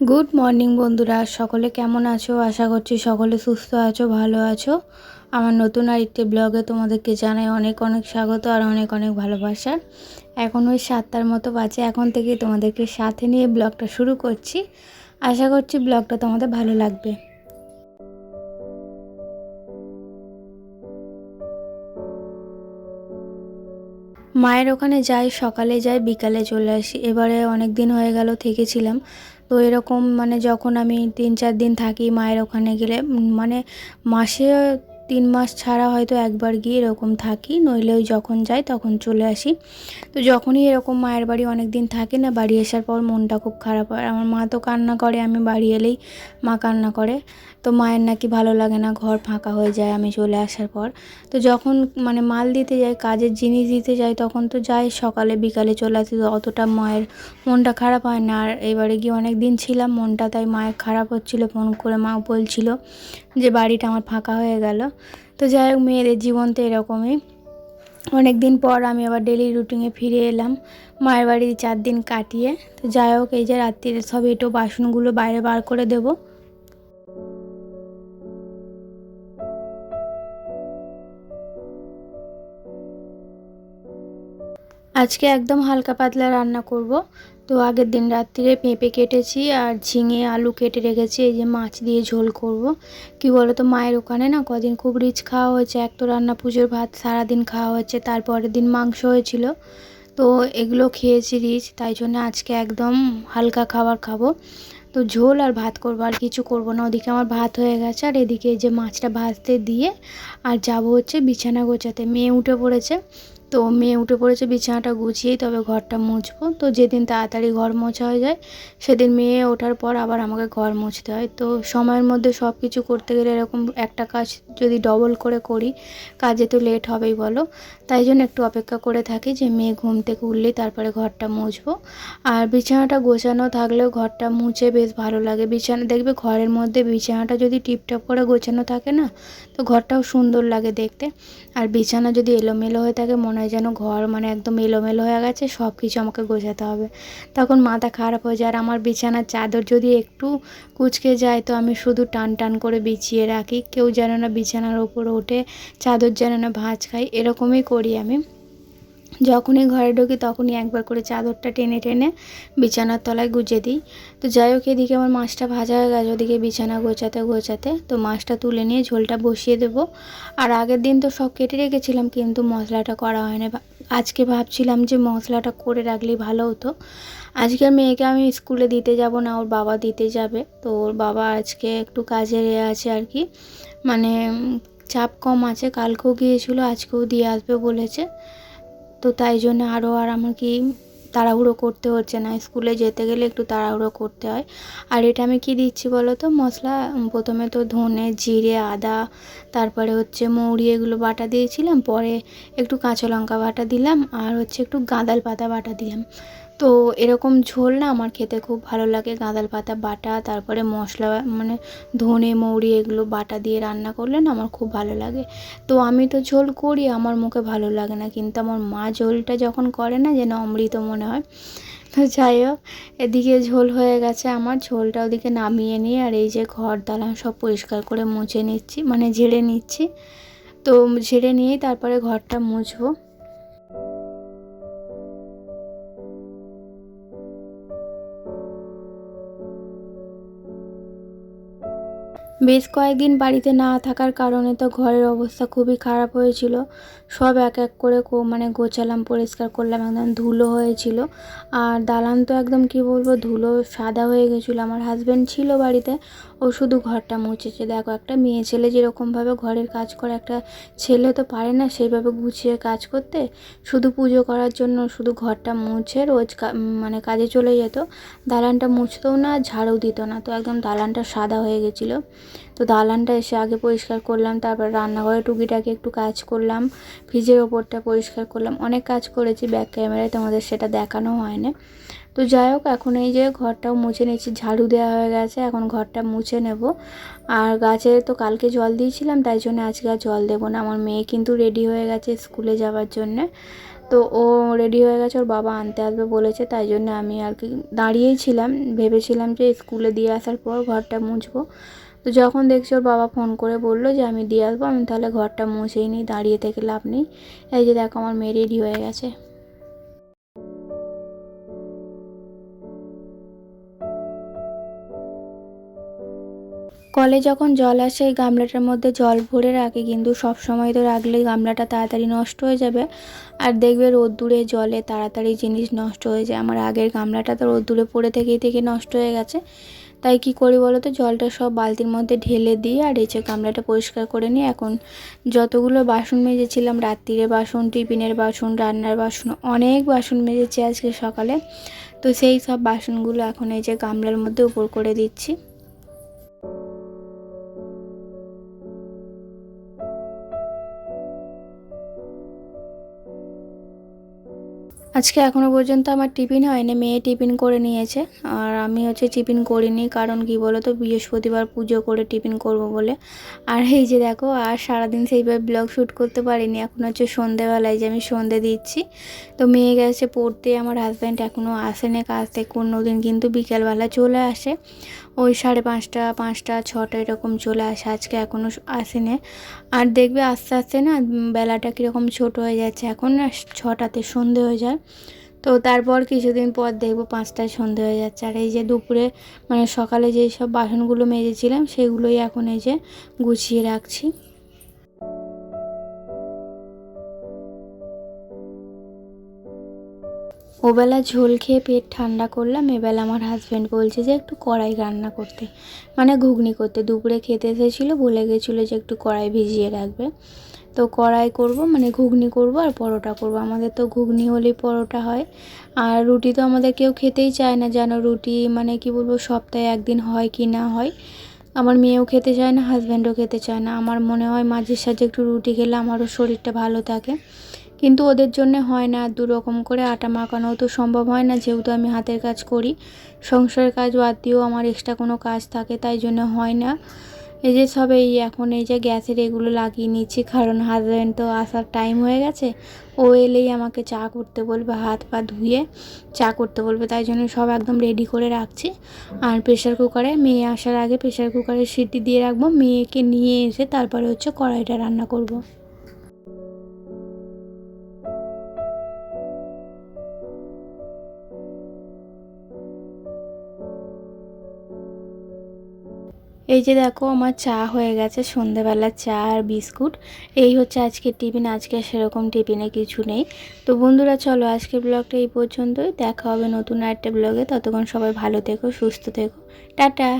Good morning বন্ধুরা, সকলে কেমন আছো? আশা করছি সকলে সুস্থ আছো, ভালো আছো। আমার নতুন আরেকটি ব্লগে তোমাদেরকে জানাই অনেক অনেক স্বাগত আর অনেক অনেক ভালোবাসা। এখন ওই 7টার মতো বাজে, এখন থেকে তোমাদেরকে সাথে নিয়ে ব্লগটা শুরু করছি। আশা করছি ব্লগটা তোমাদের ভালো লাগবে। মায়ের ওখানে যাই, সকালে যাই, বিকালে চলে আসি। এবারে অনেক দিন হয়ে গেল থেকেছিলাম। তো এরকম যখন আমি 3-4 দিন থাকি মায়ের ওখানে গেলে, মাসে 3 মাস ছাড়া হয়তো একবার গিয়ে এরকম থাকি, নইলে ওই যখন যাই তখন চলে আসি। তো যখনই এরকম মায়ের বাড়ি অনেক দিন থাকি না, বাড়ি আসার পর মনটা খুব খারাপ হয়। আমার মা তো কান্না করে, আমি বাড়ি এলেই মা কান্না করে। তো মায়ের নাকি ভালো লাগে না, ঘর ফাঁকা হয়ে যায় আমি চলে আসার পর। তো যখন মাল দিতে যাই, কাজের জিনিস দিতে যাই, তখন তো যাই সকালে বিকালে চলে আসি, তো অতটা মায়ের মনটা খারাপ হয় না। আর এবারে গিয়ে অনেক দিন ছিলাম, মনটা তাই মায়ের খারাপ হচ্ছিলো। ফোন করে মা বলছিল যে বাড়িটা আমার ফাঁকা হয়ে গেল। তো যাই হোক, মেয়েদের জীবন তো এরকমই। অনেক দিন পর আমি আবার ডেলি রুটিনে ফিরে এলাম মায়ের বাড়ি 4 দিন কাটিয়ে। তো যাই হোক, এই যে রাত্রিরে সব এঁটো বাসনগুলো বাইরে বার করে দেবো। আজকে একদম হালকা পাতলা রান্না করব। তো আগের দিন রাত্রিরে পেঁপে কেটেছি আর ঝিঙে আলু কেটে রেখেছি, এই যে মাছ দিয়ে ঝোল করব। কি বলো তো, মায়ের ওখানে না কদিন খুব রিচ খাওয়া হয়েছে। এক তো রান্না পুজোর ভাত সারাদিন খাওয়া হচ্ছে, তারপরের দিন মাংস হয়েছিল। তো এগুলো খেয়েছি রিচ, তাই জন্য আজকে একদম হালকা খাবার খাবো। তো ঝোল আর ভাত করবো, আর কিছু করব না। ওদিকে আমার ভাত হয়ে গেছে, আর এদিকে এই যে মাছটা ভাজতে দিয়ে আর যাব হচ্ছে বিছানা গোছাতে। মেয়ে উঠে পড়েছে, তো মেয়ে উঠে পড়েছে, বিছানাটা গুছিয়েই তবে ঘরটা মুছবো। তো যেদিন তাড়াতাড়ি ঘর মোছা হয়ে যায় সেদিন মেয়ে ওঠার পর আবার আমাকে ঘর মুছতে হয়। তো সময়ের মধ্যে সব কিছু করতে গেলে এরকম একটা কাজ যদি ডবল করে করি, কাজে তো লেট হবেই বলো। তাই জন্য একটু অপেক্ষা করে থাকি যে মেয়ে ঘুম থেকে উঠলেই তারপরে ঘরটা মুছবো। আর বিছানাটা গোছানো থাকলেও ঘরটা মুছে বেশ ভালো লাগে। বিছানা দেখবে, ঘরের মধ্যে বিছানাটা যদি টিপটপ করে গোছানো থাকে না, তো ঘরটাও সুন্দর লাগে দেখতে। আর বিছানা যদি এলোমেলো হয়ে থাকে, মনে হয় যেন ঘর একদম এলোমেলো হয়ে গেছে, সব কিছু আমাকে গোছাতে হবে, তখন মাথা খারাপ হয়ে যায়। আর আমার বিছানার চাদর যদি একটু কুঁচকে যায়, তো আমি শুধু টান টান করে বিছিয়ে রাখি, কেউ যেন না বিছানার ওপরে ওঠে, চাদর যেন না ভাঁজ খাই, এরকমই করি আমি। যখনই ঘরে ঢুকি তখনই একবার করে চাদরটা টেনে টেনে বিছানার তলায় গুজে দিই। তো যাই হোক, এদিকে আমার মাছটা ভাজা হয়ে গেছে, ওদিকে বিছানা গোছাতে গোছাতে তো মাছটা তুলে নিয়ে ঝোলটা বসিয়ে দেবো। আর আগের দিন তো সব কেটে রেখেছিলাম, কিন্তু মশলাটা করা হয় না। আজকে ভাবছিলাম যে মশলাটা করে রাখলেই ভালো হতো। আজকের মেয়েকে আমি স্কুলে দিতে যাব না, ওর বাবা দিতে যাবে। তো ওর বাবা আজকে একটু কাজে আছে আর কি, মানে চাপ কম আছে। কালকেও গিয়েছিলো, আজকেও দিয়ে আসবে বলেছে। তো তাই জন্য আর আমার কি তাড়াহুড়ো করতে হচ্ছে না, স্কুলে যেতে গেলে একটু তাড়াহুড়ো করতে হয়। আর এটা আমি কি দিচ্ছি বলো তো, মশলা প্রথমে তো ধনে জিরে আদা, তারপরে হচ্ছে মৌরি, এগুলো বাটা দিয়েছিলাম, পরে একটু কাঁচা লঙ্কা বাটা দিলাম, আর হচ্ছে একটু গাঁদাল পাতা বাটা দিলাম। তো এরকম ঝোল না আমার খেতে খুব ভালো লাগে, গাঁদাল পাতা বাটা, তারপরে মশলা ধনে মৌরি এগুলো বাটা দিয়ে রান্না করলে না আমার খুব ভালো লাগে। তো আমি তো ঝোল করি, আমার মুখে ভালো লাগে না, কিন্তু আমার মা ঝোলটা যখন করে না, যেন অমৃত মনে হয়। তো যাই হোক, এদিকে ঝোল হয়ে গেছে আমার, ঝোলটা ওদিকে নামিয়ে নিয়ে আর এই যে ঘর দালান সব পরিষ্কার করে মুছে নিচ্ছি, ঝেড়ে নিচ্ছি। তো ঝেড়ে নিয়েই তারপরে ঘরটা মুছবো। বেশ কয়েকদিন বাড়িতে না থাকার কারণে তো ঘরের অবস্থা খুবই খারাপ হয়েছিল। সব এক এক করে গোছালাম, পরিষ্কার করলাম, একদম ধুলো হয়েছিল। আর দালান তো একদম কি বলবো, ধুলো সাদা হয়ে গেছিলো। আমার হাজব্যান্ড ছিল বাড়িতে, ও শুধু ঘরটা মুছেছে। দেখো, একটা মেয়ে ছেলে যেরকমভাবে ঘরের কাজ করে, একটা ছেলে তো পারে না সেইভাবে গুছিয়ে কাজ করতে। শুধু পুজো করার জন্য শুধু ঘরটা মুছে রোজ কাজে চলে যেত, দালানটা মুছতেও না, ঝাড়ু দিত না। তো একদম দালানটা সাদা হয়ে গেছিলো। তো দালানটা এসে আগে পরিষ্কার করলাম, তারপর রান্নাঘরে টুকিটাকি একটু কাজ করলাম, ফ্রিজের ওপরটা পরিষ্কার করলাম, অনেক কাজ করেছি। ব্যাক ক্যামেরায় তোমাদের সেটা দেখানো হয় না। তো যাই হোক, এখন এই যে ঘরটাও মুছে নিচ্ছি, ঝাড়ু দেওয়া হয়ে গেছে, এখন ঘরটা মুছে নেব। আর গাছে তো কালকে জল দিয়েছিলাম, তাই জন্য আজকে আর জল দেবো না। আমার মেয়ে কিন্তু রেডি হয়ে গেছে স্কুলে যাওয়ার জন্যে। তো ও রেডি হয়ে গেছে, ওর বাবা আনতে আসবে বলেছে, তাই জন্য আমি আর কি দাঁড়িয়েই ছিলাম, ভেবেছিলাম যে স্কুলে দিয়ে আসার পর ঘরটা মুছবো। তো যখন দেখছি ওর বাবা ফোন করে বললো যে আমি দিয়ে আসবো, আমি তাহলে ঘরটা মুছেই নিই, দাঁড়িয়ে থেকে লাভ নেই। এই যে দেখো আমার মেয়ে রেডি হয়ে গেছে। কলে যখন জল আসে এই গামলাটার মধ্যে জল ভরে রাখি, কিন্তু সব সময় তো রাখলে গামলাটা তাড়াতাড়ি নষ্ট হয়ে যাবে, আর দেখবে রোদ্দুরে জলে তাড়াতাড়ি জিনিস নষ্ট হয়ে যায়। আমার আগের গামলাটা তো রোদ্দুরে পড়ে থেকে নষ্ট হয়ে গেছে। তাই কি করি বলো তো, জলটা সব বালতির মধ্যে ঢেলে দিই আর এই যে গামলাটা পরিষ্কার করে নিই। এখন যতগুলো বাসন মেজেছিলাম, রাত্রিরে বাসন, টিফিনের বাসন, রান্নার বাসন, অনেক বাসন মেজেছি আজকে সকালে। তো সেই সব বাসনগুলো এখন এই যে গামলার মধ্যে উপর করে দিচ্ছি। আজকে এখনও পর্যন্ত আমার টিফিন হয়নি, মেয়ে টিফিন করে নিয়েছে, আর আমি হচ্ছে টিফিন করিনি। কারণ কি বলো তো, বৃহস্পতিবার পুজো করে টিফিন করব বলে। আর এই যে দেখো, আর সারাদিন সেইভাবে ব্লগ শ্যুট করতে পারিনি। এখন হচ্ছে সন্ধেবেলায় যে আমি সন্ধে দিচ্ছি। তো মেয়ে গেছে পড়তে, আমার হাজব্যান্ড এখনও আসেনি কাজ থেকে। অন্যদিন কিন্তু বিকেলবেলা চলে আসে, ওই 5:30, 5টা, 6টা এরকম চলে আসে। আজকে এখনও আসেনি। আর দেখবে আস্তে আস্তে না বেলাটা কীরকম ছোট হয়ে যাচ্ছে। এখন না 6টাতে সন্ধে হয়ে যায়, তো তারপর কিছুদিন পর দেখবো 5টায় সন্ধে হয়ে যাচ্ছে। আর এই যে দুপুরে মানে সকালে যেই সব বাসনগুলো মেজেছিলাম সেগুলোই এখন এই যে গুছিয়ে রাখছি। ওবেলা ঝোল খেয়ে পেট ঠান্ডা করলাম, এবেলা আমার হাজব্যান্ড বলছে যে একটু কড়াই রান্না করতে, মানে ঘুগনি করতে। দুপুরে খেতে এসেছিলো, বলে গেছিলো যে একটু কড়াই ভিজিয়ে রাখবে। তো কড়াই করব, মানে ঘুগনি করব আর পরোটা করব। আমাদের তো ঘুগনি হলেই পরোটা হয়, আর রুটি তো আমাদের কেউ খেতেই চায় না জানো। রুটি মানে কি বলবো, সপ্তাহে একদিন হয় কি না হয়। আমার মেয়েও খেতে চায় না, হাজব্যান্ডও খেতে চায় না। আমার মনে হয় মাঝে সাঝে একটু রুটি খেলে আমারও শরীরটা ভালো থাকে, কিন্তু ওদের জন্য হয় না। 2 রকম করে আটা মাখানো তো সম্ভব হয় না, যেহেতু আমি হাতের কাজ করি। সংসারের কাজ বাদ দিয়েও আমার এক্সট্রা কোনো কাজ থাকে, তাই জন্য হয় না। এই যে সব এই এখন এই যে গ্যাসের এগুলো লাগিয়ে নিচ্ছি, কারণ হাজব্যান্ড তো আসার টাইম হয়ে গেছে। ও এলেই আমাকে চা করতে বলবে, হাত পা ধুয়ে চা করতে বলবে, তাই জন্য সব একদম রেডি করে রাখছি। আর প্রেশার কুকারে মেয়ে আসার আগে প্রেশার কুকারে সিটি দিয়ে রাখবো, মেয়েকে নিয়ে এসে তারপরে হচ্ছে কড়াইটা রান্না করব। এই যে দেখো আমার চা হয়ে গেছে, সন্ধেবেলার চা আর বিস্কুট। এই হচ্ছে আজকের টিফিন। আজকে সেরকম টিফিনে কিছু নেই। তো বন্ধুরা চলো আজকের ব্লগটা এই পর্যন্তই, দেখা হবে নতুন একটা ব্লগে। ততক্ষণ সবাই ভালো থেকো, সুস্থ থেকো, টাটা।